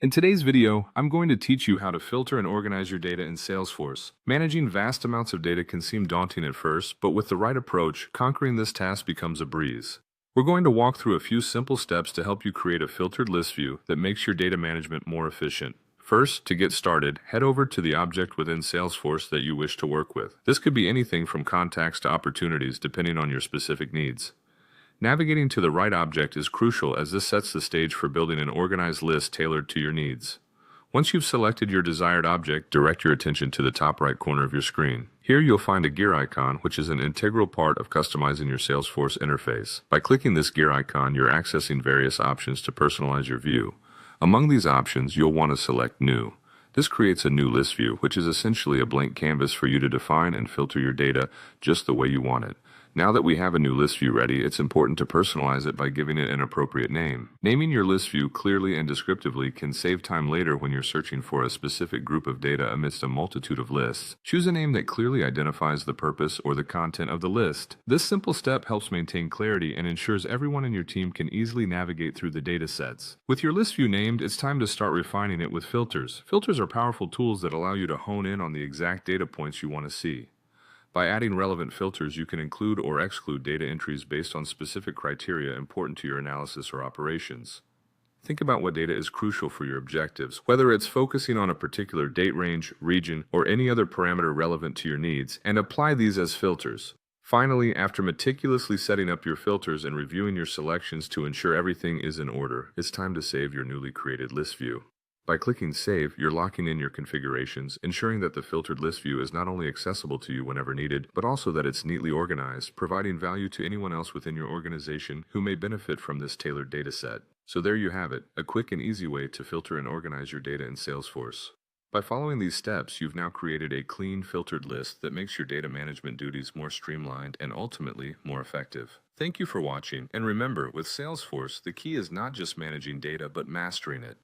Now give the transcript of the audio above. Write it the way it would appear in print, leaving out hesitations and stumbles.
In today's video, I'm going to teach you how to filter and organize your data in Salesforce. Managing vast amounts of data can seem daunting at first, but with the right approach, conquering this task becomes a breeze. We're going to walk through a few simple steps to help you create a filtered list view that makes your data management more efficient. First, to get started, head over to the object within Salesforce that you wish to work with. This could be anything from contacts to opportunities depending on your specific needs. Navigating to the right object is crucial as this sets the stage for building an organized list tailored to your needs. Once you've selected your desired object, direct your attention to the top right corner of your screen. Here you'll find a gear icon, which is an integral part of customizing your Salesforce interface. By clicking this gear icon, you're accessing various options to personalize your view. Among these options, you'll want to select New. This creates a new list view, which is essentially a blank canvas for you to define and filter your data just the way you want it. Now that we have a new list view ready, it's important to personalize it by giving it an appropriate name. Naming your list view clearly and descriptively can save time later when you're searching for a specific group of data amidst a multitude of lists. Choose a name that clearly identifies the purpose or the content of the list. This simple step helps maintain clarity and ensures everyone in your team can easily navigate through the data sets. With your list view named, it's time to start refining it with filters. Filters are powerful tools that allow you to hone in on the exact data points you want to see. By adding relevant filters, you can include or exclude data entries based on specific criteria important to your analysis or operations. Think about what data is crucial for your objectives, whether it's focusing on a particular date range, region, or any other parameter relevant to your needs, and apply these as filters. Finally, after meticulously setting up your filters and reviewing your selections to ensure everything is in order, it's time to save your newly created list view. By clicking Save, you're locking in your configurations, ensuring that the filtered list view is not only accessible to you whenever needed, but also that it's neatly organized, providing value to anyone else within your organization who may benefit from this tailored data set. So there you have it, a quick and easy way to filter and organize your data in Salesforce. By following these steps, you've now created a clean, filtered list that makes your data management duties more streamlined and ultimately more effective. Thank you for watching, and remember, with Salesforce, the key is not just managing data, but mastering it.